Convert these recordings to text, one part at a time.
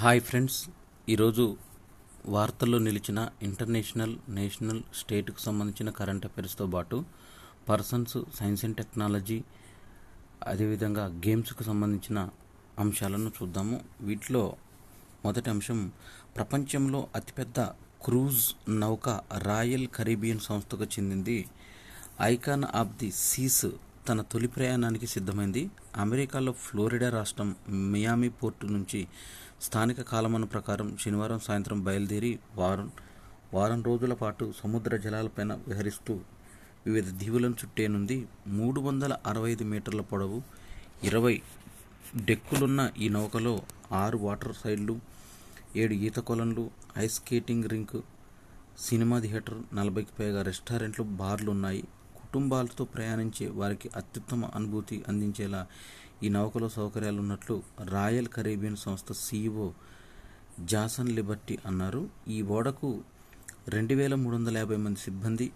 Hi friends, ఈరోజు వార్తల్లో నిలిచిన ఇంటర్నేషనల్, నేషనల్, స్టేట్కు సంబంధించిన కరెంట్ అఫైర్స్తో పాటు పర్సన్స్, సైన్స్ అండ్ టెక్నాలజీ, అదేవిధంగా గేమ్స్కు సంబంధించిన అంశాలను చూద్దాము. వీటిలో మొదటి అంశం, ప్రపంచంలో అతిపెద్ద క్రూజ్ నౌక రాయల్ కరీబియన్ సంస్థకు చెందింది. ఐకాన్ ఆఫ్ ది సీస్ తన తొలి ప్రయాణానికి సిద్ధమైంది. అమెరికాలో ఫ్లోరిడా రాష్ట్రం మియామి పోర్టు నుంచి స్థానిక కాలమానం ప్రకారం శనివారం సాయంత్రం బయలుదేరి వారం రోజుల పాటు సముద్ర జలాలపైన విహరిస్తూ వివిధ దీవులను చుట్టేనుంది. 365 మీటర్ల పొడవు, 20 డెక్కులున్న ఈ నౌకలో 6 వాటర్ సైడ్లు, 7 ఈత కొలనులు, ice skating rink, cinema theatre, 40కి పైగా రెస్టారెంట్లు, బార్లు ఉన్నాయి. కుటుంబాలతో ప్రయాణించే వారికి అత్యుత్తమ అనుభూతి అందించేలా ఈ నౌకలో సౌకర్యాలు ఉన్నట్లు రాయల్ కరీబియన్ సంస్థ CEO జాసన్ లిబర్టీ అన్నారు. ఈ ఓడకు 2350 మంది సిబ్బంది,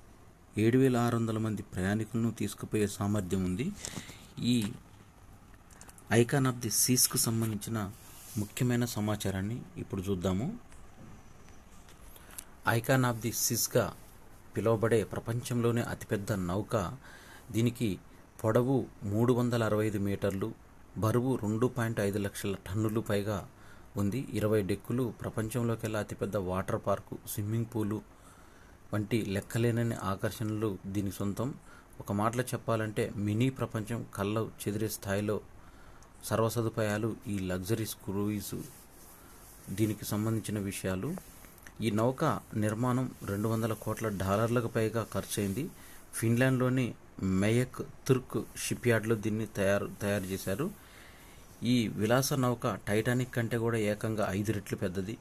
7600 మంది ప్రయాణికులను తీసుకుపోయే సామర్థ్యం ఉంది. ఈ ఐకాన్ ఆఫ్ ది సీస్కు సంబంధించిన ముఖ్యమైన సమాచారాన్ని ఇప్పుడు చూద్దాము. ఐకాన్ ఆఫ్ ది సీస్గా పిలువబడే ప్రపంచంలోనే అతిపెద్ద నౌక. దీనికి పొడవు 365 మీటర్లు, బరువు 2.5 లక్షల టన్నులు పైగా ఉంది. 20 డెక్కులు. ప్రపంచంలోకెల్లా అతిపెద్ద వాటర్ పార్కు, స్విమ్మింగ్ పూలు వంటి లెక్కలేనన్ని ఆకర్షణలు దీని సొంతం. ఒక మాటలో చెప్పాలంటే మినీ ప్రపంచం కళ్ళ చెదిరే స్థాయిలో సర్వసదుపాయాలు ఈ లగ్జరీ క్రూయిజ్ దీనికి సంబంధించిన విషయాలు. ఈ నౌక నిర్మాణం $200 కోట్ల పైగా ఖర్చయింది. ఫిన్లాండ్లోని మెయక్ తుర్క్ షిప్ యార్డ్లో దీన్ని తయారు చేశారు. ఈ విలాస నౌక టైటానిక్ కంటే కూడా ఏకంగా 5 రెట్లు పెద్దది.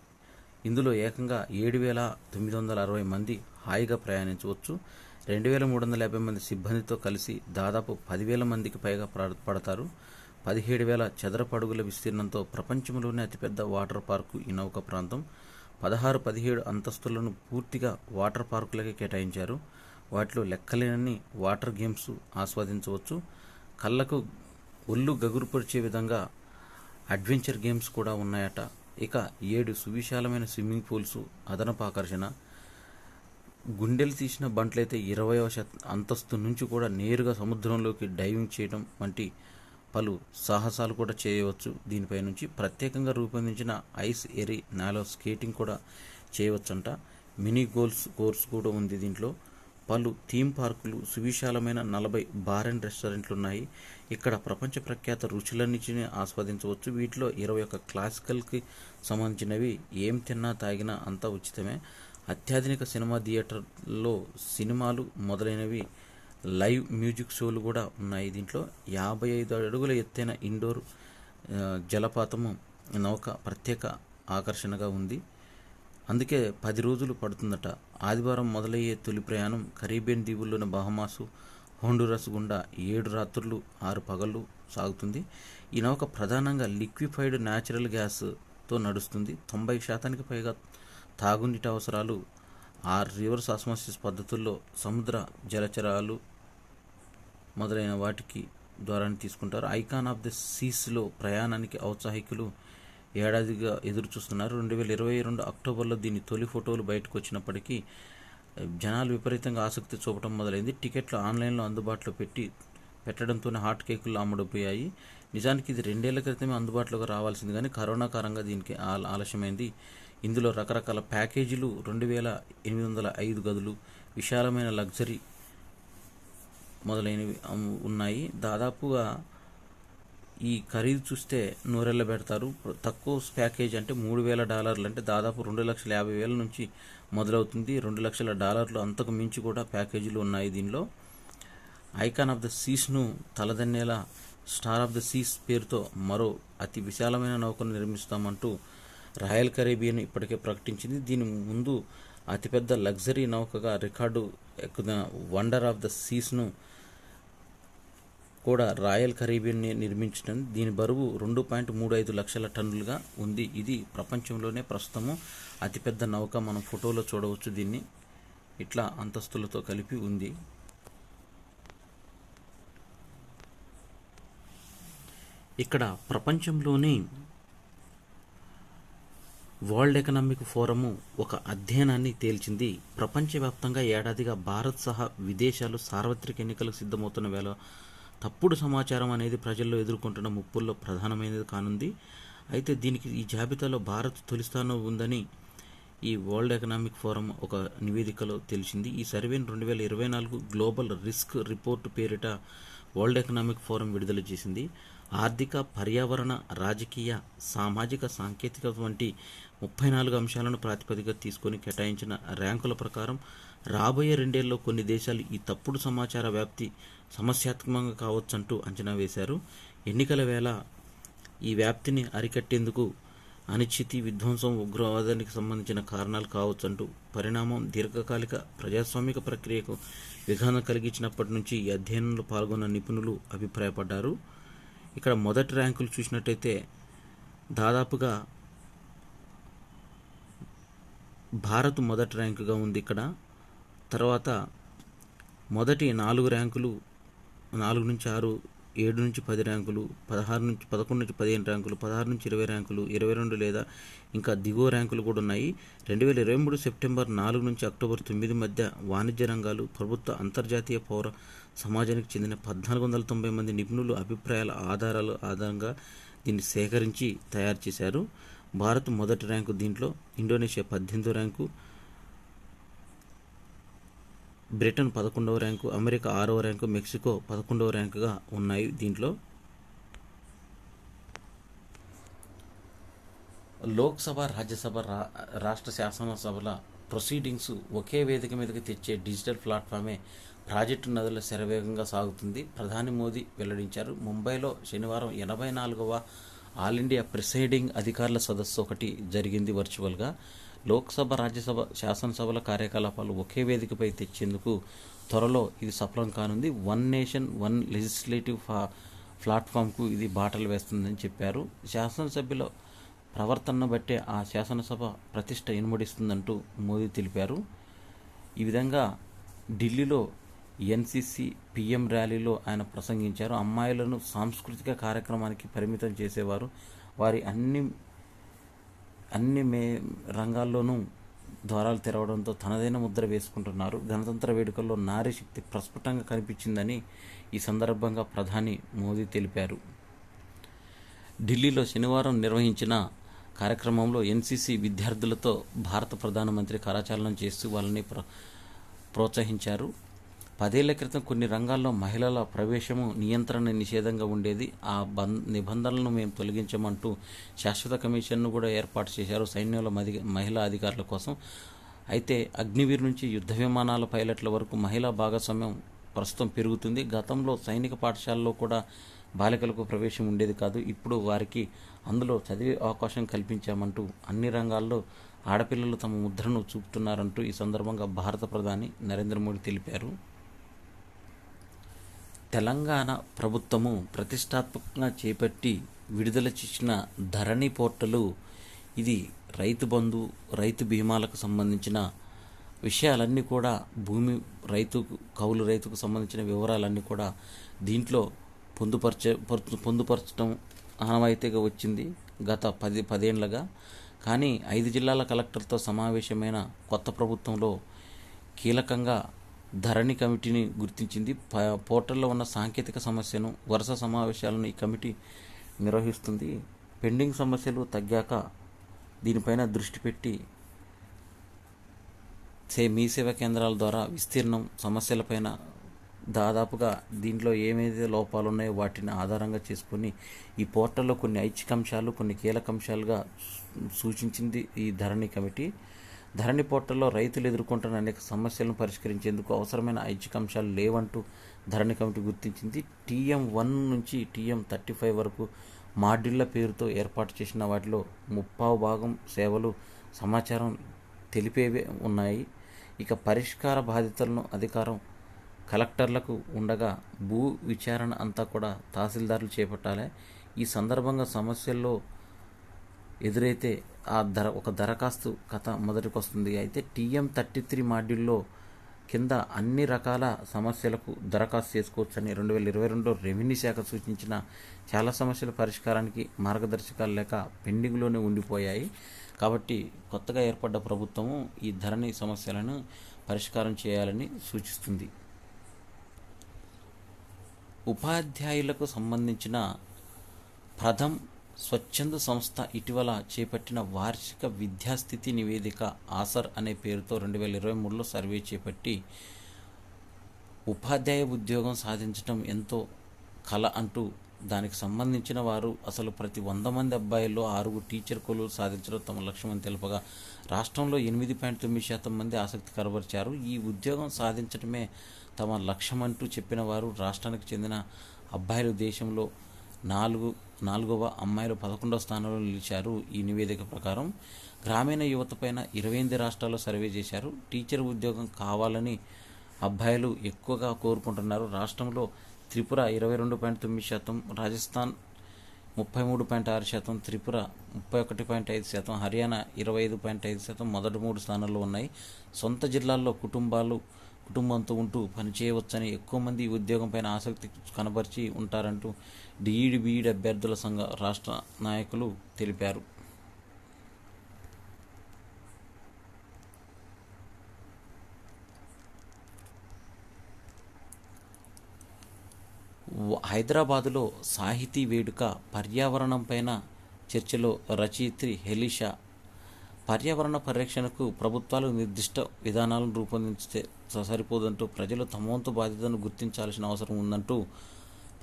ఇందులో ఏకంగా 7,960 మంది హాయిగా ప్రయాణించవచ్చు. 2,350 మంది సిబ్బందితో కలిసి దాదాపు 10,000 మందికి పైగా పడతారు. 17,000 చదరపు అడుగుల విస్తీర్ణంతో ప్రపంచంలోనే అతిపెద్ద వాటర్ పార్కు ఈ నౌక ప్రాంతం. 16-17 అంతస్తులను పూర్తిగా వాటర్ పార్కులకే కేటాయించారు. వాటిలో లెక్కలేనన్ని వాటర్ గేమ్స్ ఆస్వాదించవచ్చు. కళ్ళకు ఒళ్ళు గగురుపరిచే విధంగా అడ్వెంచర్ గేమ్స్ కూడా ఉన్నాయట. ఇక 7 సువిశాలమైన స్విమ్మింగ్ పూల్స్ అదనపు ఆకర్షణ. గుండెలు తీసిన బంట్లయితే 20వ అంతస్తు నుంచి కూడా నేరుగా సముద్రంలోకి డైవింగ్ చేయడం వంటి పలు సాహసాలు కూడా చేయవచ్చు. దీనిపై నుంచి ప్రత్యేకంగా రూపొందించిన ఐస్ ఎరీ నాలో స్కేటింగ్ కూడా చేయవచ్చంట. మినీ కోర్స్ కూడా ఉంది దీంట్లో. పలు థీమ్ పార్కులు, సువిశాలమైన 40 బార్ అండ్ రెస్టారెంట్లు ఉన్నాయి. ఇక్కడ ప్రపంచ ప్రఖ్యాత రుచులన్నింటినీ ఆస్వాదించవచ్చు. వీటిలో 21 క్లాసికల్కి సంబంధించినవి. ఏం తిన్నా తాగినా అంతా ఉచితమే. అత్యాధునిక సినిమా థియేటర్లో సినిమాలు మొదలైనవి, లైవ్ మ్యూజిక్ షోలు కూడా ఉన్నాయి. దీంట్లో 55 అడుగుల ఎత్తైన ఇండోర్ జలపాతము నౌక ప్రత్యేక ఆకర్షణగా ఉంది. అందుకే 10 రోజులు పడుతుందట. ఆదివారం మొదలయ్యే తొలి ప్రయాణం కరీబియన్ దీవుల్లోని బహమాసు, హోండురస్ గుండా 7 రాత్రులు 6 పగళ్ళు సాగుతుంది. ఈ నౌక ప్రధానంగా లిక్విఫైడ్ న్యాచురల్ గ్యాస్తో నడుస్తుంది. 90% పైగా తాగునీటి అవసరాలు రివర్స్ ఆస్మాసిస్ పద్ధతుల్లో సముద్ర జలచరాలు మొదలైన వాటికి ద్వారానే తీసుకుంటారు. ఐకాన్ ఆఫ్ ది సీస్లో ప్రయాణానికి ఔత్సాహికులు ఏడాదిగా ఎదురు చూస్తున్నారు. 2022 అక్టోబర్లో దీని తొలి ఫోటోలు బయటకు వచ్చినప్పటికీ జనాలు విపరీతంగా ఆసక్తి చూపడం మొదలైంది. టికెట్లు ఆన్లైన్లో అందుబాటులో పెట్టడంతోనే హాట్ కేకులు అమ్ముడుపోయాయి. నిజానికి ఇది 2 ఏళ్ల క్రితమే అందుబాటులోకి రావాల్సింది, కానీ కరోనా కారణంగా దీనికి ఆలస్యమైంది. ఇందులో రకరకాల ప్యాకేజీలు, 2,805 గదులు, విశాలమైన లగ్జరీ మొదలైనవి ఉన్నాయి. దాదాపుగా ఈ ఖరీదు చూస్తే నూరెళ్ళ పెడతారు. తక్కువ ప్యాకేజ్ అంటే $3,000 అంటే దాదాపు $2,50,000 నుంచి మొదలవుతుంది. $2,00,000 అంతకు మించి కూడా ప్యాకేజీలు ఉన్నాయి దీనిలో. ఐకాన్ ఆఫ్ ద సీస్ను తలదన్నేలా స్టార్ ఆఫ్ ద సీస్ పేరుతో మరో అతి విశాలమైన నౌకను నిర్మిస్తామంటూ రాయల్ కరీబియన్ ఇప్పటికే ప్రకటించింది. దీని ముందు అతిపెద్ద లగ్జరీ నౌకగా రికార్డు ఎక్కువ వండర్ ఆఫ్ ద సీస్ను కూడా రాయల్ కరీబియన్ నిర్మించడం. దీని బరువు 2.35 లక్షల టన్నులుగా ఉంది. ఇది ప్రపంచంలోనే ప్రస్తుతము అతిపెద్ద నౌక. మనం ఫోటోలో చూడవచ్చు. దీన్ని ఇట్లా అంతస్తులతో కలిపి ఉంది. ఇక్కడ ప్రపంచంలోని వరల్డ్ ఎకనామిక్ ఫోరము ఒక అధ్యయనాన్ని తేల్చింది. ప్రపంచవ్యాప్తంగా ఏడాదిగా భారత్ సహా విదేశాలు సార్వత్రిక ఎన్నికలకు సిద్ధమవుతున్న వేళ తప్పుడు సమాచారం అనేది ప్రజల్లో ఎదుర్కొంటున్న ముప్పుల్లో ప్రధానమైనది కానుంది. అయితే దీనికి ఈ జాబితాలో భారత్ తొలి స్థానంలో ఉందని ఈ వరల్డ్ ఎకనామిక్ ఫోరం ఒక నివేదికలో తెలిసింది. ఈ సర్వేను 2024 గ్లోబల్ రిస్క్ రిపోర్టు పేరిట వరల్డ్ ఎకనామిక్ ఫోరం విడుదల చేసింది. ఆర్థిక, పర్యావరణ, రాజకీయ, సామాజిక, సాంకేతికత వంటి 34 అంశాలను ప్రాతిపదికగా తీసుకొని కేటాయించిన ర్యాంకుల ప్రకారం రాబోయే 2 ఏళ్లలో కొన్ని దేశాలు ఈ తప్పుడు సమాచార వ్యాప్తి సమస్యాత్మకంగా కావచ్చంటూ అంచనా వేశారు. ఎన్నికల వేళ ఈ వ్యాప్తిని అరికట్టేందుకు అనిశ్చితి, విధ్వంసం, ఉగ్రవాదానికి సంబంధించిన కారణాలు కావచ్చంటూ పరిణామం దీర్ఘకాలిక ప్రజాస్వామిక ప్రక్రియకు విఘాతం కలిగించినప్పటి నుంచి ఈ అధ్యయనంలో పాల్గొన్న నిపుణులు అభిప్రాయపడ్డారు. ఇక్కడ మొదటి ర్యాంకులు చూసినట్టయితే దాదాపుగా భారత్ మొదటి ర్యాంకుగా ఉంది. ఇక్కడ తర్వాత మొదటి 4 ర్యాంకులు 4 నుంచి 6, 7 నుంచి 10 ర్యాంకులు, 11 నుంచి 15 ర్యాంకులు, 16 నుంచి 20 ర్యాంకులు, 22 లేదా ఇంకా దిగువ ర్యాంకులు కూడా ఉన్నాయి. 2023 సెప్టెంబర్ 4 నుంచి అక్టోబర్ 9 మధ్య వాణిజ్య రంగాలు, ప్రభుత్వ, అంతర్జాతీయ పౌర సమాజానికి చెందిన 1490 మంది నిపుణులు అభిప్రాయాల ఆధారంగా దీన్ని సేకరించి తయారు చేశారు. భారత్ మొదటి ర్యాంకు, దీంట్లో ఇండోనేషియా 18వ ర్యాంకు, బ్రిటన్ 11వ ర్యాంకు, అమెరికా 6వ ర్యాంకు, మెక్సికో 11వ ర్యాంకుగా ఉన్నాయి. దీంట్లో లోక్సభ, రాజ్యసభ, రాష్ట్ర శాసనసభల ప్రొసీడింగ్స్ ఒకే వేదిక మీదకి తెచ్చే డిజిటల్ ప్లాట్ఫామే ప్రాజెక్టు నదుల శరవేగంగా సాగుతుంది. ప్రధాని మోదీ వెల్లడించారు. ముంబైలో శనివారం 84వ ఆల్ ఇండియా ప్రిసైడింగ్ అధికారుల సదస్సు ఒకటి జరిగింది వర్చువల్గా. లోక్సభ, రాజ్యసభ, శాసనసభల కార్యకలాపాలు ఒకే వేదికపై తెచ్చేందుకు త్వరలో ఇది సఫలం కానుంది. వన్ నేషన్ వన్ లెజిస్లేటివ్ ప్లాట్ఫామ్కు ఇది బాటలు వేస్తుందని చెప్పారు. శాసనసభ్యుల ప్రవర్తనను బట్టే ఆ శాసనసభ ప్రతిష్ట ఇనుమడిస్తుందంటూ మోదీ తెలిపారు. ఈ విధంగా ఢిల్లీలో ఎన్సీసీ పీఎం ర్యాలీలో ఆయన ప్రసంగించారు. అమ్మాయిలను సాంస్కృతిక కార్యక్రమానికి పరిమితం చేసేవారు వారి అన్ని రంగాల్లోనూ ద్వారాలు తెరవడంతో తనదైన ముద్ర వేసుకుంటున్నారు. గణతంత్ర వేడుకల్లో నారీ శక్తి ప్రస్ఫుటంగా కనిపించిందని ఈ సందర్భంగా ప్రధాని మోదీ తెలిపారు. ఢిల్లీలో శనివారం నిర్వహించిన కార్యక్రమంలో ఎన్సీసీ విద్యార్థులతో భారత ప్రధానమంత్రి కరచాలనం చేస్తూ వాళ్ళని ప్రోత్సహించారు. 10 ఏళ్ల క్రితం కొన్ని రంగాల్లో మహిళల ప్రవేశము నియంత్రణ నిషేధంగా ఉండేది. ఆ నిబంధనలను మేము తొలగించమంటూ శాశ్వత కమిషన్ను కూడా ఏర్పాటు చేశారు సైన్యంలో మహిళా అధికారుల కోసం. అయితే అగ్నివీర్ నుంచి యుద్ధ విమానాల పైలట్ల వరకు మహిళా భాగస్వామ్యం ప్రస్తుతం పెరుగుతుంది. గతంలో సైనిక పాఠశాలలో కూడా బాలికలకు ప్రవేశం ఉండేది కాదు. ఇప్పుడు వారికి అందులో చదివే అవకాశం కల్పించామంటూ అన్ని రంగాల్లో ఆడపిల్లలు తమ ముద్రను చూపుతున్నారంటూ ఈ సందర్భంగా భారత ప్రధాని నరేంద్ర మోడీ తెలిపారు. తెలంగాణ ప్రభుత్వము ప్రతిష్టాత్మకంగా చేపట్టి విడుదల చేసిన ధరణి పోర్టలు, ఇది రైతు బంధు, రైతు బీమాలకు సంబంధించిన విషయాలన్నీ కూడా, భూమి కౌలు రైతుకు సంబంధించిన వివరాలన్నీ కూడా దీంట్లో పొందుపరచడం ఆనవాయితీగా వచ్చింది గత 10 ఏళ్లుగా. కానీ 5 జిల్లాల కలెక్టర్తో సమావేశమైన కొత్త ప్రభుత్వంలో కీలకంగా ధరణి కమిటీని గుర్తించింది. పోర్టల్లో ఉన్న సాంకేతిక సమస్యను, వరుస సమావేశాలను ఈ కమిటీ నిర్వహిస్తుంది. పెండింగ్ సమస్యలు తగ్గాక దీనిపైన దృష్టి పెట్టి మీ సేవా కేంద్రాల ద్వారా విస్తీర్ణం సమస్యలపైన దాదాపుగా దీంట్లో ఏమైతే లోపాలు ఉన్నాయో వాటిని ఆధారంగా చేసుకొని ఈ పోర్టల్లో కొన్ని ఐచ్ఛికాంశాలు, కొన్ని కీలకాంశాలుగా సూచించింది ఈ ధరణి కమిటీ. ధరణి పోర్టల్లో రైతులు ఎదుర్కొంటున్న అనేక సమస్యలను పరిష్కరించేందుకు అవసరమైన ఐచ్ఛికాంశాలు లేవంటూ ధరణి కమిటీ గుర్తించింది. TM1 నుంచి TM35 వరకు మాడ్యూళ్ల పేరుతో ఏర్పాటు చేసిన వాటిలో 50% సేవలు, సమాచారం తెలిపేవే ఉన్నాయి. ఇక పరిష్కార బాధ్యతలను అధికారం కలెక్టర్లకు ఉండగా భూ విచారణ అంతా కూడా తహసీల్దార్లు చేపట్టాలి. ఈ సందర్భంగా సమస్యల్లో ఎదురైతే ఒక దరఖాస్తు కథ మొదటికి వస్తుంది. అయితే TM33 మాడ్యూల్లో కింద అన్ని రకాల సమస్యలకు దరఖాస్తు చేసుకోవచ్చని 2022 రెవెన్యూ శాఖ సూచించిన చాలా సమస్యల పరిష్కారానికి మార్గదర్శకాలు లేక పెండింగ్లోనే ఉండిపోయాయి. కాబట్టి కొత్తగా ఏర్పడ్డ ప్రభుత్వము ఈ ధరణి సమస్యలను పరిష్కారం చేయాలని సూచిస్తుంది. ఉపాధ్యాయులకు సంబంధించిన ప్రథమ్ స్వచ్ఛంద సంస్థ ఇటీవల చేపట్టిన వార్షిక విద్యాస్థితి నివేదిక ఆసర్ అనే పేరుతో 2023లో సర్వే చేపట్టి ఉపాధ్యాయ ఉద్యోగం సాధించడం ఎంతో కల అంటూ దానికి సంబంధించిన వారు అసలు ప్రతి 100 మంది అబ్బాయిల్లో 6 టీచర్ కొలువులు సాధించడం తమ లక్ష్యమని తెలుపగా రాష్ట్రంలో 8.9% మంది ఆసక్తి కనబరిచారు. ఈ ఉద్యోగం సాధించడమే తమ లక్ష్యమంటూ చెప్పిన వారు రాష్ట్రానికి చెందిన అబ్బాయిలు దేశంలో నాలుగవ, అమ్మాయిలు 11వ స్థానంలో నిలిచారు. ఈ నివేదిక ప్రకారం గ్రామీణ యువతపైన 28 రాష్ట్రాల్లో సర్వే చేశారు. టీచర్ ఉద్యోగం కావాలని అబ్బాయిలు ఎక్కువగా కోరుకుంటున్నారు. రాష్ట్రంలో త్రిపుర 22.9%, రాజస్థాన్ 33.6%, త్రిపుర 31.5%, హర్యానా 25.5% మొదటి 3 స్థానాల్లో ఉన్నాయి. సొంత జిల్లాల్లో కుటుంబంతో ఉంటూ పనిచేయవచ్చని ఎక్కువ మంది ఈ ఉద్యోగంపైన ఆసక్తి కనబరిచి ఉంటారంటూ డిఈడి బిఈడి అభ్యర్థుల సంఘ రాష్ట్ర నాయకులు తెలిపారు. హైదరాబాదులో సాహితీ వేడుక పర్యావరణంపైన చర్చలో రచయిత్రి హెలిషా పర్యావరణ పరిరక్షణకు ప్రభుత్వాలు నిర్దిష్ట విధానాలను రూపొందించితే సరిపోదంటూ ప్రజలు తమ వంతు బాధ్యతను గుర్తించాల్సిన అవసరం ఉందంటూ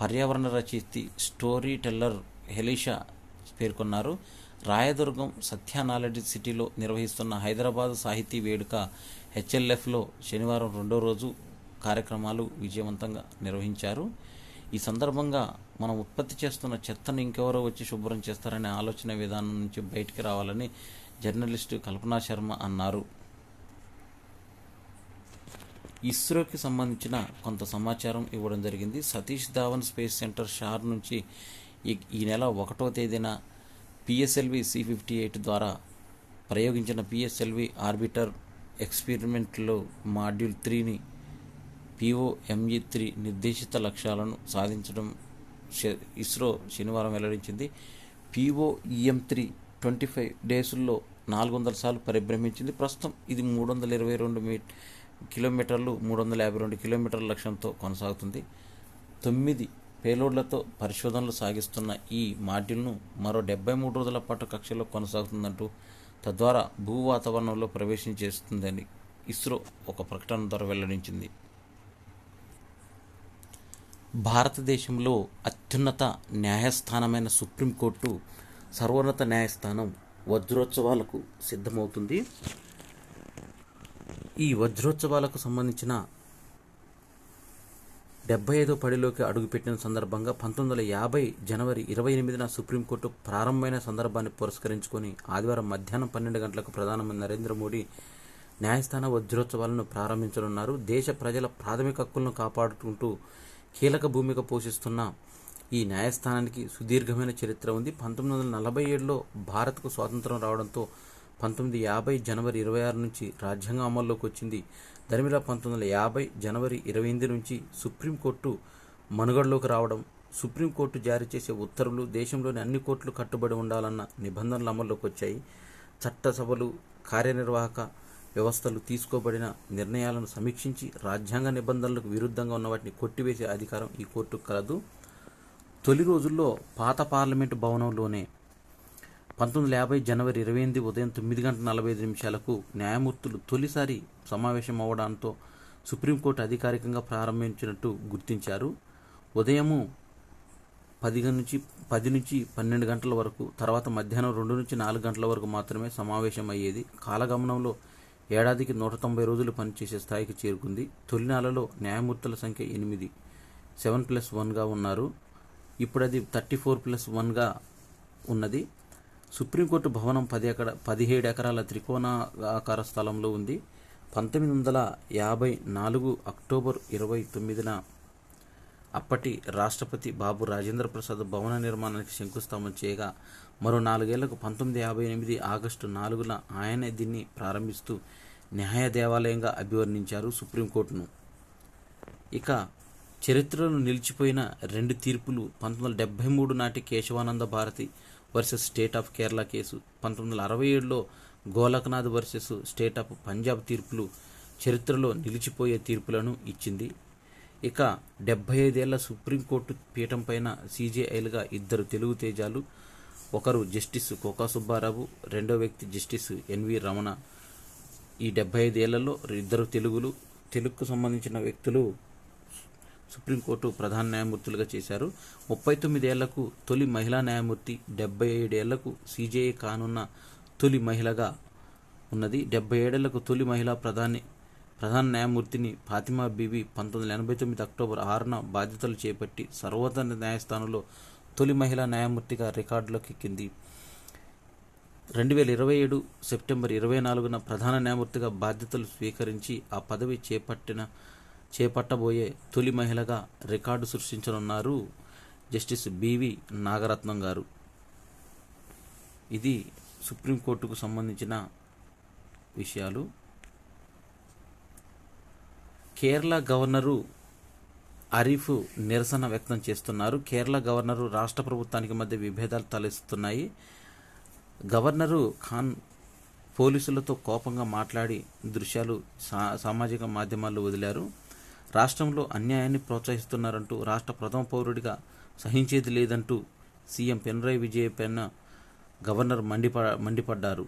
పర్యావరణ రచయిత్రి స్టోరీ టెల్లర్ హెలిషా పేర్కొన్నారు. రాయదుర్గం సత్య నాలెడ్జ్ సిటీలో నిర్వహిస్తున్న హైదరాబాద్ సాహితీ వేడుక హెచ్ఎల్ఎఫ్లో శనివారం 2వ రోజు కార్యక్రమాలు విజయవంతంగా నిర్వహించారు. ఈ సందర్భంగా మనం ఉత్పత్తి చేస్తున్న చెత్తను ఇంకెవరో వచ్చి శుభ్రం చేస్తారనే ఆలోచన విధానం నుంచి బయటికి రావాలని జర్నలిస్టు కల్పనా శర్మ అన్నారు. ఇస్రోకి సంబంధించిన కొంత సమాచారం ఇవ్వడం జరిగింది. సతీష్ ధావన్ స్పేస్ సెంటర్ షార్ నుంచి ఈ నెల 1వ తేదీన పిఎస్ఎల్వి C58 ద్వారా ప్రయోగించిన పిఎస్ఎల్వి ఆర్బిటర్ ఎక్స్పెరిమెంట్లో మాడ్యూల్ 3ని POME-3 నిర్దేశిత లక్ష్యాలను సాధించడం ఇస్రో శనివారం వెల్లడించింది. POEM-3 25 డేస్లో 400 సార్లు పరిభ్రమించింది. ప్రస్తుతం ఇది 322 కిలోమీటర్లు 352 కిలోమీటర్ల లక్ష్యంతో కొనసాగుతుంది. 9 పేలోడ్లతో పరిశోధనలు సాగిస్తున్న ఈ మాడ్యూల్ను మరో 73 రోజుల పాటు కక్షలో కొనసాగుతుందంటూ తద్వారా భూ వాతావరణంలో ప్రవేశించేస్తుందని ఇస్రో ఒక ప్రకటన ద్వారా వెల్లడించింది. భారతదేశంలో అత్యున్నత న్యాయస్థానమైన సుప్రీంకోర్టు సర్వోన్నత న్యాయస్థానం వజ్రోత్సవాలకు సిద్ధమవుతుంది. ఈ వజ్రోత్సవాలకు సంబంధించిన 75వ పడిలోకి అడుగుపెట్టిన సందర్భంగా 1950 జనవరి 28న సుప్రీంకోర్టు ప్రారంభమైన సందర్భాన్ని పురస్కరించుకొని ఆదివారం మధ్యాహ్నం 12 గంటలకు ప్రధానమంత్రి నరేంద్ర మోడీ న్యాయస్థాన వజ్రోత్సవాలను ప్రారంభించనున్నారు. దేశ ప్రజల ప్రాథమిక హక్కులను కాపాడుకుంటూ కీలక భూమిక పోషిస్తున్న ఈ న్యాయస్థానానికి సుదీర్ఘమైన చరిత్ర ఉంది. 1947లో భారత్కు స్వాతంత్రం రావడంతో 1950 జనవరి 26 నుంచి రాజ్యాంగం అమల్లోకి వచ్చింది. దరిమిలా 1950 జనవరి 28 నుంచి సుప్రీంకోర్టు మనుగడలోకి రావడం, సుప్రీంకోర్టు జారీ చేసే ఉత్తర్వులు దేశంలోని అన్ని కోర్టులు కట్టుబడి ఉండాలన్న నిబంధనలు అమల్లోకి వచ్చాయి. చట్టసభలు, కార్యనిర్వాహక వ్యవస్థలు తీసుకోబడిన నిర్ణయాలను సమీక్షించి రాజ్యాంగ నిబంధనలకు విరుద్ధంగా ఉన్న వాటిని కొట్టివేసే అధికారం ఈ కోర్టుకు కలదు. తొలి రోజుల్లో పాత పార్లమెంటు భవనంలోనే 1950 జనవరి 28 ఉదయం 9:45 న్యాయమూర్తులు తొలిసారి సమావేశం అవ్వడంతో సుప్రీంకోర్టు అధికారికంగా ప్రారంభించినట్టు గుర్తించారు. ఉదయము 10 నుంచి 12 గంటల వరకు, తర్వాత మధ్యాహ్నం 2 నుంచి 4 గంటల వరకు మాత్రమే సమావేశం అయ్యేది. కాలగమనంలో ఏడాదికి 190 రోజులు పనిచేసే స్థాయికి చేరుకుంది. తొలి నెలలో న్యాయమూర్తుల సంఖ్య 8, 7+1గా ఉన్నారు. ఇప్పుడు అది 34+1గా ఉన్నది. సుప్రీంకోర్టు భవనం 17 ఎకరాల త్రికోణాకార స్థలంలో ఉంది. 1954 అక్టోబర్ 29న అప్పటి రాష్ట్రపతి బాబు రాజేంద్ర ప్రసాద్ భవన నిర్మాణానికి శంకుస్థాపన చేయగా మరో 4 ఏళ్లకు 1958 ఆగస్టు 4న ఆయనే దీన్ని ప్రారంభిస్తూ న్యాయ దేవాలయంగా అభివర్ణించారు సుప్రీంకోర్టును. ఇక చరిత్రలో నిలిచిపోయిన 2 తీర్పులు 1973 నాటి Kesavananda Bharati versus state of Kerala case, 1967లో Golaknath versus state of Punjab తీర్పులు చరిత్రలో నిలిచిపోయే తీర్పులను ఇచ్చింది. ఇక 75 ఏళ్ల సుప్రీంకోర్టు పీఠం పైన సీజేఐలుగా ఇద్దరు తెలుగు తేజాలు, ఒకరు జస్టిస్ కోకా సుబ్బారావు, రెండో వ్యక్తి జస్టిస్ ఎన్వి రమణ. ఈ 75 ఏళ్లలో ఇద్దరు తెలుగుకు సంబంధించిన వ్యక్తులు సుప్రీంకోర్టు ప్రధాన న్యాయమూర్తులుగా చేశారు. 39 ఏళ్లకు తొలి మహిళా న్యాయమూర్తి, 77 ఏళ్లకు సీజేఐ కానున్న తొలి మహిళగా ఉన్నది. 77 ఏళ్లకు తొలి మహిళా ప్రధాన న్యాయమూర్తిని ఫాతిమా బీబీ 1989 అక్టోబర్ 6న బాధ్యతలు చేపట్టి సర్వోన్నత న్యాయస్థానంలో తొలి మహిళా న్యాయమూర్తిగా రికార్డులోకి ఎక్కింది. 2027 సెప్టెంబర్ 24న ప్రధాన న్యాయమూర్తిగా బాధ్యతలు స్వీకరించి ఆ పదవి చేపట్టబోయే తొలి మహిళగా రికార్డు సృష్టించనున్నారు జస్టిస్ బివి నాగరత్నం గారు. ఇది సుప్రీంకోర్టుకు సంబంధించిన విషయాలు. కేరళ గవర్నరు ఆరిఫ్ నిరసన వ్యక్తం చేస్తున్నారు. కేరళ గవర్నరు రాష్ట్ర ప్రభుత్వానికి మధ్య విభేదాలు తలెత్తుతున్నాయి. గవర్నరు ఖాన్ పోలీసులతో కోపంగా మాట్లాడి దృశ్యాలు సామాజిక మాధ్యమాల్లో వదిలారు. రాష్ట్రంలో అన్యాయాన్ని ప్రోత్సహిస్తున్నారంటూ, రాష్ట్ర ప్రథమ పౌరుడిగా సహించేది లేదంటూ సీఎం పినరయి విజయన్ పైన గవర్నర్ మండిపడ్డారు.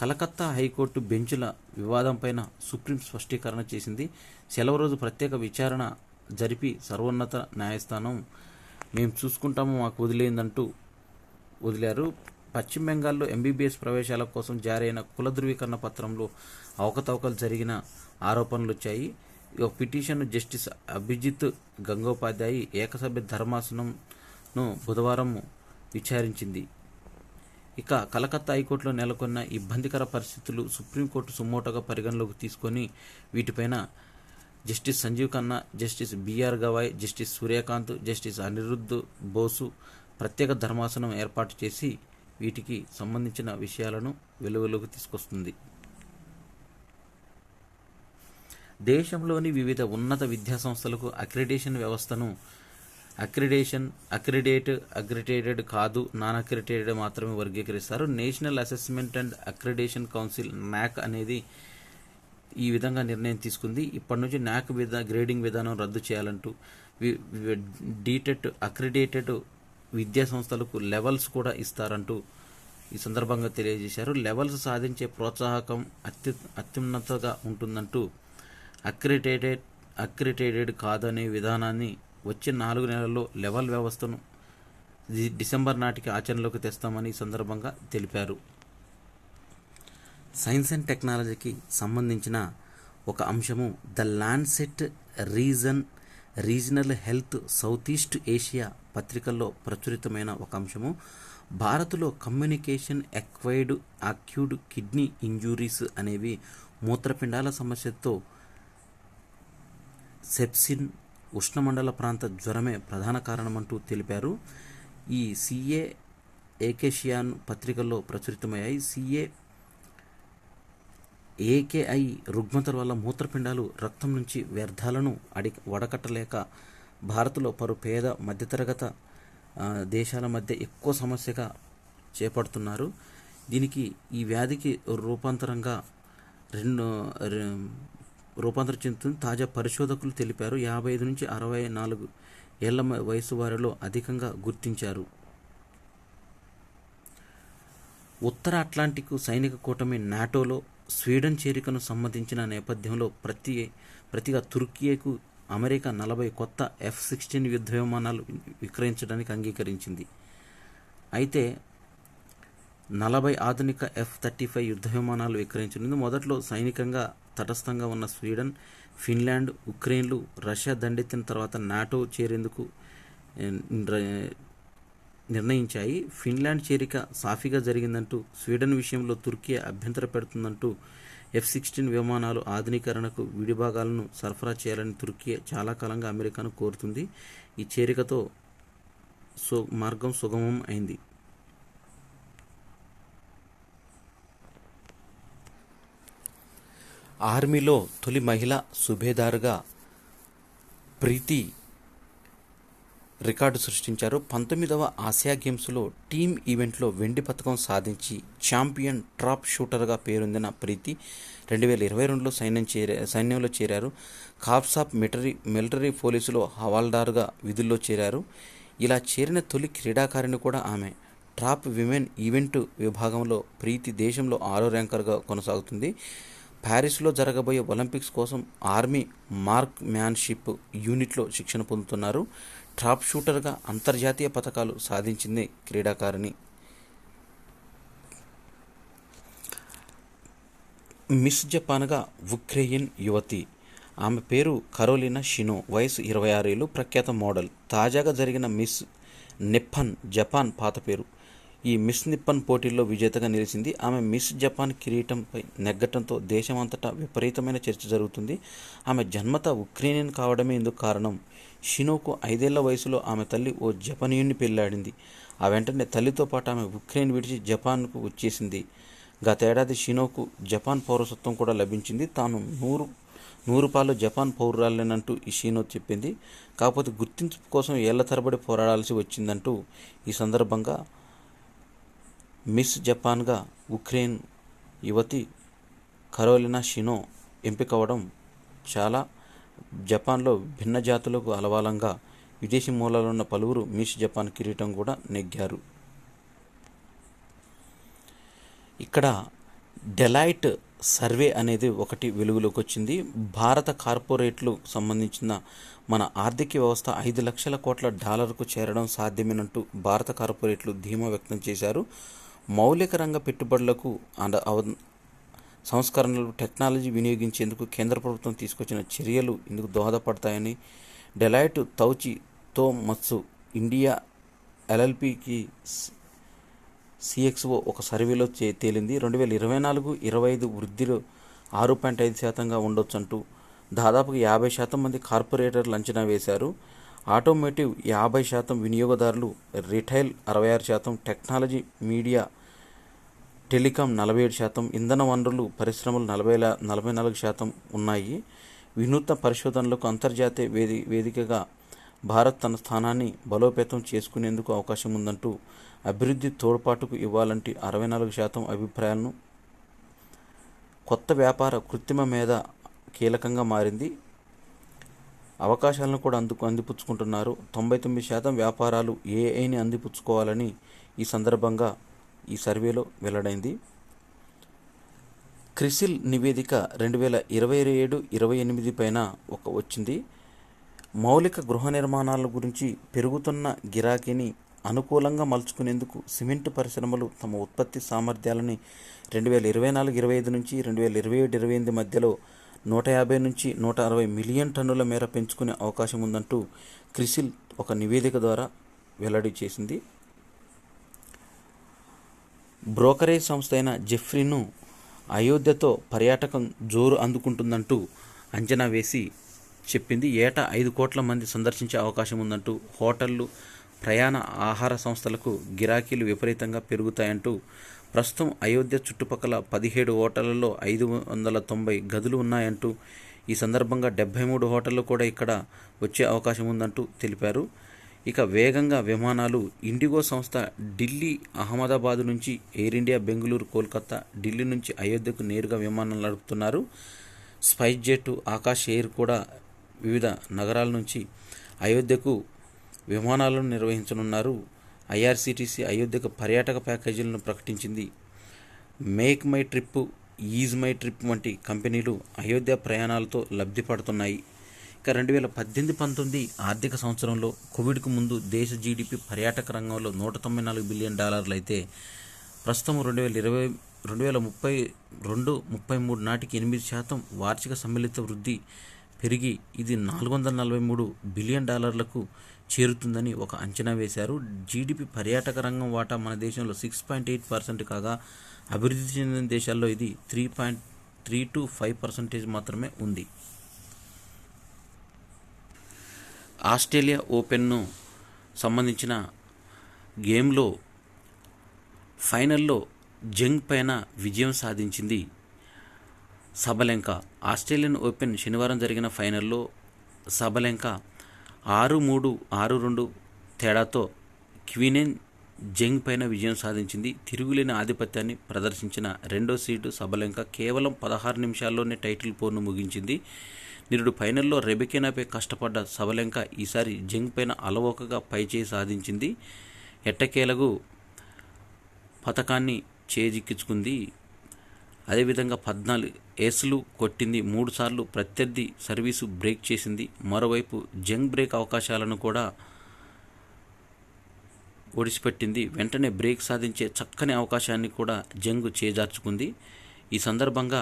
కలకత్తా హైకోర్టు బెంచుల వివాదంపైన సుప్రీం స్పష్టీకరణ చేసింది. సెలవు రోజు ప్రత్యేక విచారణ జరిపి సర్వోన్నత న్యాయస్థానం మేము చూసుకుంటాము, మాకు వదిలేందంటూ వదిలారు. పశ్చిమ బెంగాల్లో ఎంబీబీఎస్ ప్రవేశాల కోసం జారీ అయిన కుల ధృవీకరణ పత్రంలో అవకతవకలు జరిగిన ఆరోపణలు వచ్చాయి. ఒక పిటిషన్ను జస్టిస్ అభిజిత్ గంగోపాధ్యాయ్ ఏకసభ్య ధర్మాసనంను బుధవారం విచారించింది. ఇక కలకత్తా హైకోర్టులో నెలకొన్న ఇబ్బందికర పరిస్థితులు సుప్రీంకోర్టు సుమోటోగా పరిగణలోకి తీసుకొని వీటిపైన justice Sanjiv Khanna, justice B R Gavai, justice Suryakant, justice Aniruddha Bose ప్రత్యేక ధర్మాసనం ఏర్పాటు చేసి వీటికి సంబంధించిన విషయాలను వెలుగులోకి తీసుకొస్తుంది. దేశంలోని వివిధ ఉన్నత విద్యాసంస్థలకు అక్రిడేషన్ వ్యవస్థను అక్రిడేటెడ్ కాదు, నాన్ అక్రిడేటెడ్ మాత్రమే వర్గీకరిస్తారు. National assessment and accreditation council నాక్ అనేది ఈ విధంగా నిర్ణయం తీసుకుంది. ఇప్పటి నుంచి నాక్ గ్రేడింగ్ విధానం రద్దు చేయాలంటూ డీటెట్ అక్రిడేటెడ్ విద్యా సంస్థలకు లెవెల్స్ కూడా ఇస్తారంటూ ఈ సందర్భంగా తెలియజేశారు. లెవెల్స్ సాధించే ప్రోత్సాహకం అత్యున్నతగా ఉంటుందంటూ అక్రిడేటెడ్ కాదనే విధానాన్ని వచ్చే 4 నెలల్లో లెవెల్ వ్యవస్థను డిసెంబర్ నాటికి ఆచరణలోకి తెస్తామని ఈ సందర్భంగా తెలిపారు. సైన్స్ అండ్ టెక్నాలజీకి సంబంధించిన ఒక అంశము the Lancet regional health south east Asia పత్రికల్లో ప్రచురితమైన ఒక అంశము. భారత్లో కమ్యూనికేషన్ అక్యూడ్ కిడ్నీ ఇంజురీస్ అనేవి మూత్రపిండాల సమస్యతో సెప్సిన్, ఉష్ణమండల ప్రాంత జ్వరమే ప్రధాన కారణమంటూ తెలిపారు. ఈ సిఏ ఏకేషియాన్ పత్రికల్లో ప్రచురితమయ్యాయి. ఏకేఐ రుగ్మతల వల్ల మూత్రపిండాలు రక్తం నుంచి వ్యర్థాలను వడకట్టలేక భారత్లో పలు పేద మధ్యతరగత దేశాల మధ్య ఎక్కువ సమస్యగా చేపడుతున్నారు. దీనికి ఈ వ్యాధికి రూపాంతరం చెందుతుంది. తాజా పరిశోధకులు తెలిపారు. 55 నుంచి 64 ఏళ్ల వయసు వారిలో అధికంగా గుర్తించారు. ఉత్తర అట్లాంటిక్ సైనిక కూటమి నాటోలో స్వీడన్ చేరికను సంబంధించిన నేపథ్యంలో ప్రతిగా తుర్కీకు అమెరికా 40 కొత్త F-16 యుద్ధ విమానాలు విక్రయించడానికి అంగీకరించింది. అయితే 40 ఆధునిక F-35 యుద్ధ విమానాలు విక్రయించనుంది. మొదట్లో సైనికంగా తటస్థంగా ఉన్న స్వీడన్, ఫిన్లాండ్, ఉక్రెయిన్లు రష్యా దండెత్తిన తర్వాత నాటో చేరేందుకు నిర్ణయించాయి. ఫిన్లాండ్ చేరిక సాఫీగా జరిగిందంటూ, స్వీడన్ విషయంలో తుర్కీ అభ్యంతర పెడుతుందంటూ F-16 విమానాలు ఆధునీకరణకు విడిభాగాలను సరఫరా చేయాలని తుర్కీ చాలా కాలంగా అమెరికాను కోరుతుంది. ఈ చేరికతో మార్గం సుగమం అయింది. ఆర్మీలో తొలి మహిళా సుబేదారుగా ప్రీతి రికార్డు సృష్టించారు. 19వ ఆసియా గేమ్స్లో టీమ్ ఈవెంట్లో వెండి పతకం సాధించి ఛాంపియన్ ట్రాప్ షూటర్గా పేరొందిన ప్రీతి 2022లో సైన్యంలో చేరారు. కార్ప్స్ ఆఫ్ మిలిటరీ పోలీసులో హవాల్దార్గా విధుల్లో చేరారు. ఇలా చేరిన తొలి క్రీడాకారిణి కూడా ఆమె. ట్రాప్ విమెన్ ఈవెంట్ విభాగంలో ప్రీతి దేశంలో 6వ ర్యాంకర్గా కొనసాగుతుంది. ప్యారిస్లో జరగబోయే ఒలింపిక్స్ కోసం ఆర్మీ మార్క్ మ్యాన్షిప్ యూనిట్లో శిక్షణ పొందుతున్నారు. ట్రాప్ షూటర్గా అంతర్జాతీయ పతకాలు సాధించింది క్రీడాకారిణి. మిస్ జపాన్గా ఉక్రెయిన్ యువతి. ఆమె పేరు కరోలినా షినో. వయసు 26 ఏళ్ళు. ప్రఖ్యాత మోడల్. తాజాగా జరిగిన మిస్ నిప్పన్ జపాన్ పాత పేరు. ఈ మిస్ నిప్పన్ పోటీల్లో విజేతగా నిలిచింది. ఆమె మిస్ జపాన్ కిరీటంపై నెగ్గటంతో దేశమంతటా విపరీతమైన చర్చ జరుగుతుంది. ఆమె జన్మత ఉక్రెయిన్ కావడమే ఇందుకు కారణం. షినోకు 5 ఏళ్ల వయసులో ఆమె తల్లి ఓ జపనీయుణ్ణి పెళ్లాడింది. ఆ వెంటనే తల్లితో పాటు ఆమె ఉక్రెయిన్ విడిచి జపాన్కు వచ్చేసింది. గతేడాది షినోకు జపాన్ పౌరసత్వం కూడా లభించింది. తాను 100 జపాన్ పౌరురాలేనంటూ ఈ షినో చెప్పింది. కాకపోతే గుర్తింపు కోసం ఏళ్ల తరబడి పోరాడాల్సి వచ్చిందంటూ ఈ సందర్భంగా మిస్ జపాన్గా ఉక్రెయిన్ యువతి కరోలినా షినో ఎంపికవడం చాలా జపాన్లో భిన్న జాతులకు అలవాలంగా విదేశీ మూలాలున్న పలువురు మిస్ జపాన్ కిరీటం కూడా నెగ్గారు. ఇక్కడ డెలాయిట్ సర్వే అనేది ఒకటి వెలుగులోకి వచ్చింది. భారత కార్పొరేట్లు సంబంధించిన మన ఆర్థిక వ్యవస్థ 5 లక్షల కోట్ల డాలర్కు చేరడం సాధ్యమేనంటూ భారత కార్పొరేట్లు ధీమా వ్యక్తం చేశారు. మౌలిక రంగ పెట్టుబడులకు సంస్కరణలు, టెక్నాలజీ వినియోగించేందుకు కేంద్ర ప్రభుత్వం తీసుకొచ్చిన చర్యలు ఇందుకు దోహదపడతాయని డెలాయిట్ తౌచి తోమత్సు ఇండియా ఎల్ఎల్పికి సిఎక్స్ఓ ఒక సర్వేలో తేలింది. 2024-25 వృద్ధిలో 6.5% ఉండొచ్చంటూ దాదాపుగా 50% మంది కార్పొరేటర్లు అంచనా వేశారు. ఆటోమోటివ్ 50%, వినియోగదారులు, రిటైల్ 66%, టెక్నాలజీ, మీడియా, టెలికాం 47%, ఇంధన వనరులు, పరిశ్రమలు 44% ఉన్నాయి. వినూత్న పరిశోధనలకు అంతర్జాతీయ వేదికగా భారత్ తన స్థానాన్ని బలోపేతం చేసుకునేందుకు అవకాశం ఉందంటూ అభివృద్ధి తోడ్పాటుకు ఇవ్వాలంటే 64% అభిప్రాయాలను. కొత్త వ్యాపార కృత్రిమ మేధ కీలకంగా మారింది. అవకాశాలను కూడా అందిపుచ్చుకుంటున్నారు. 99% వ్యాపారాలు ఏఐని అందిపుచ్చుకోవాలని ఈ సందర్భంగా ఈ సర్వేలో వెల్లడైంది. క్రిసిల్ నివేదిక 2027-28 పైన వచ్చింది. మౌలిక గృహ నిర్మాణాల గురించి పెరుగుతున్న గిరాకీని అనుకూలంగా మలుచుకునేందుకు సిమెంటు పరిశ్రమలు తమ ఉత్పత్తి సామర్థ్యాలని 2024-25 నుంచి 2027-28 మధ్యలో 150 నుంచి 160 మిలియన్ టన్నుల మేర పెంచుకునే అవకాశం ఉందంటూ క్రిసిల్ ఒక నివేదిక ద్వారా వెల్లడి చేసింది. బ్రోకరేజ్ సంస్థ అయిన జెఫ్రీను అయోధ్యతో పర్యాటకం జోరు అందుకుంటుందంటూ అంచనా వేసి చెప్పింది. ఏటా 5 కోట్ల మంది సందర్శించే అవకాశం ఉందంటూ హోటళ్లు, ప్రయాణ ఆహార సంస్థలకు గిరాకీలు విపరీతంగా పెరుగుతాయంటూ ప్రస్తుతం అయోధ్య చుట్టుపక్కల 17 హోటళ్లలో 590 గదులు ఉన్నాయంటూ ఈ సందర్భంగా 73 హోటళ్లు కూడా ఇక్కడ వచ్చే అవకాశం ఉందంటూ తెలిపారు. ఇక వేగంగా విమానాలు. ఇండిగో సంస్థ ఢిల్లీ, అహ్మదాబాద్ నుంచి, ఎయిర్ ఇండియా బెంగళూరు, కోల్కతా, ఢిల్లీ నుంచి అయోధ్యకు నేరుగా విమానాలు నడుపుతున్నారు. స్పైస్ జెట్, ఆకాశ్ ఎయిర్ కూడా వివిధ నగరాల నుంచి అయోధ్యకు విమానాలను నిర్వహించనున్నారు. ఐఆర్సీటీసీ అయోధ్యకు పర్యాటక ప్యాకేజీలను ప్రకటించింది. Make my trip, is my trip వంటి కంపెనీలు అయోధ్య ప్రయాణాలతో లబ్ధి పడుతున్నాయి. ఇక 2018-19 ఆర్థిక సంవత్సరంలో కోవిడ్కు ముందు దేశ జీడిపి పర్యాటక రంగంలో $194 బిలియన్ అయితే ప్రస్తుతం 2032-33 నాటికి 8% వార్షిక సమ్మిళిత వృద్ధి పెరిగి ఇది $443 బిలియన్ చేరుతుందని ఒక అంచనా వేశారు. జీడిపి పర్యాటక రంగం వాటా మన దేశంలో 6.8% కాగా అభివృద్ధి చెందిన దేశాల్లో ఇది 3.3-5% మాత్రమే ఉంది. ఆస్ట్రేలియా ఓపెన్ను సంబంధించిన గేమ్లో ఫైనల్లో జంగ్ పైన విజయం సాధించింది సబలెంక. ఆస్ట్రేలియన్ ఓపెన్ శనివారం జరిగిన ఫైనల్లో సబలెంక 6-3, 6-2 తేడాతో క్వీనెన్ జంగ్ పైన విజయం సాధించింది. తిరుగులేని ఆధిపత్యాన్ని ప్రదర్శించిన రెండో సీడు సబలెంకా కేవలం 16 నిమిషాల్లోనే టైటిల్ పోరును ముగించింది. నిరుడు ఫైనల్లో రెబెకినాపై కష్టపడ్డ సబలెంకా ఈసారి జంగ్ పైన అలవోకగా పైచేయి సాధించింది. ఎట్టకేలకు పతకాన్ని చేజిక్కించుకుంది. అదేవిధంగా 14 ఏసులు కొట్టింది. 3 సార్లు ప్రత్యర్థి సర్వీసు బ్రేక్ చేసింది. మరోవైపు జంగ్ బ్రేక్ అవకాశాలను కూడా ఒడిసిపెట్టింది. వెంటనే బ్రేక్ సాధించే చక్కని అవకాశాన్ని కూడా జంగ్ చేజార్చుకుంది. ఈ సందర్భంగా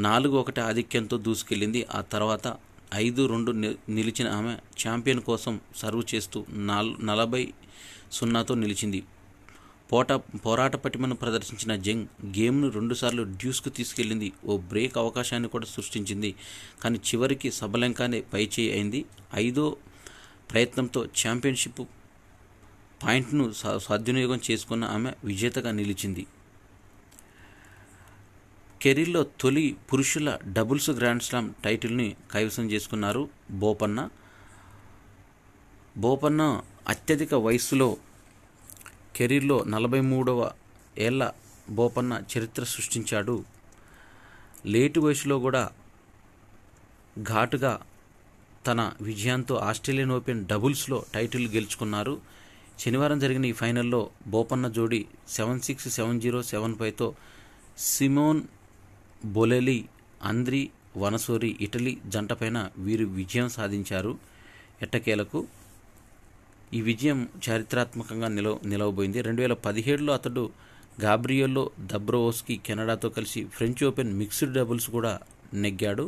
4-1 ఆధిక్యంతో దూసుకెళ్లింది. ఆ తర్వాత 5-2 నిలిచిన ఆమె ఛాంపియన్ కోసం సర్వ్ చేస్తూ 40-0తో నిలిచింది. పోరాట పటిమను ప్రదర్శించిన జంగ్ గేమ్ను 2 సార్లు డ్యూస్కు తీసుకెళ్లింది. ఓ బ్రేక్ అవకాశాన్ని కూడా సృష్టించింది. కానీ చివరికి సబలెంకానే పైచేయి అయింది. 5వ ప్రయత్నంతో ఛాంపియన్షిప్ పాయింట్ను సద్వినియోగం చేసుకున్న ఆమె విజేతగా నిలిచింది. కెరీర్లో తొలి పురుషుల డబుల్స్ గ్రాండ్ స్లామ్ టైటిల్ని కైవసం చేసుకున్నారు బోపన్న అత్యధిక వయస్సులో కెరీర్లో 43వ ఏళ్ల బోపన్న చరిత్ర సృష్టించాడు. లేటు వయసులో కూడా ఘాటుగా తన విజయంతో ఆస్ట్రేలియన్ ఓపెన్ డబుల్స్లో టైటిల్ గెలుచుకున్నారు. శనివారం జరిగిన ఈ ఫైనల్లో బోపన్న జోడీ 7-6, 7-0, 7-5తో సిమోన్ బొలెలి, అంద్రీ వనసోరి ఇటలీ జంటపైన వీరు విజయం సాధించారు. ఎట్టకేలకు ఈ విజయం చారిత్రాత్మకంగా నిలవబోయింది. 2017లో అతడు గాబ్రియేలో దబ్రోవోస్కీ కెనడాతో కలిసి ఫ్రెంచ్ ఓపెన్ మిక్స్డ్ డబుల్స్ కూడా నెగ్గాడు.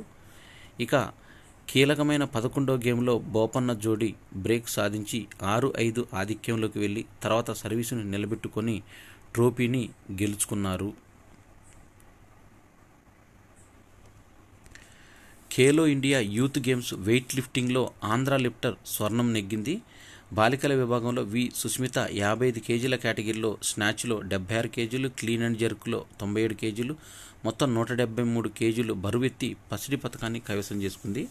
ఇక కీలకమైన 11వ గేమ్లో బోపన్న జోడీ బ్రేక్ సాధించి 6-5 ఆధిక్యంలోకి వెళ్ళి తర్వాత సర్వీసును నిలబెట్టుకొని ట్రోఫీని గెలుచుకున్నారు. Khelo India youth games weight లిఫ్టింగ్లో ఆంధ్ర లిఫ్టర్ స్వర్ణం నెగ్గింది. బాలికల విభాగంలో సుస్మిత 55 కేజీల కేటగిరీలో స్నాచ్లో 76 కేజీలు, క్లీన్ అండ్ జర్క్లో 97 కేజీలు, మొత్తం 173 కేజీలు బరువెత్తి పసిడి పథకాన్ని కైవసం చేసుకుంది.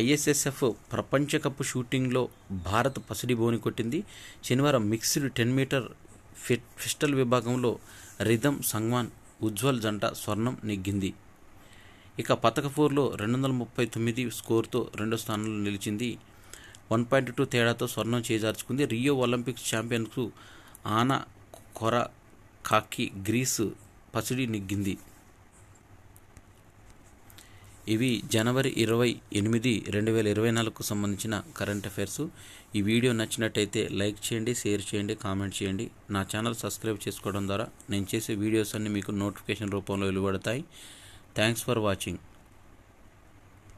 ISSF ప్రపంచ కప్ షూటింగ్లో భారత్ పసిడి బోని కొట్టింది. శనివారం మిక్స్డ్ 10 మీటర్ పిస్టల్ విభాగంలో రిధమ్ సంగ్వాన్ ఉజ్వల్ జంట స్వర్ణం నెగ్గింది. ఇక పతక పోరులో 239 స్కోరుతో రెండో స్థానంలో నిలిచింది. 1.2 తేడాతో స్వర్ణం చేజార్చుకుంది. రియో ఒలింపిక్స్ ఛాంపియన్కు ఆనా కొరకాకి గ్రీస్ పసిడి నెగ్గింది. ఇవి జనవరి 28, 2024కు సంబంధించిన కరెంట్ అఫైర్స్. ఈ వీడియో నచ్చినట్టయితే లైక్ చేయండి, షేర్ చేయండి, కామెంట్ చేయండి. నా ఛానల్ సబ్స్క్రైబ్ చేసుకోవడం ద్వారా నేను చేసే వీడియోస్ అన్నీ మీకు నోటిఫికేషన్ రూపంలో వెలువడతాయి. Thanks for watching.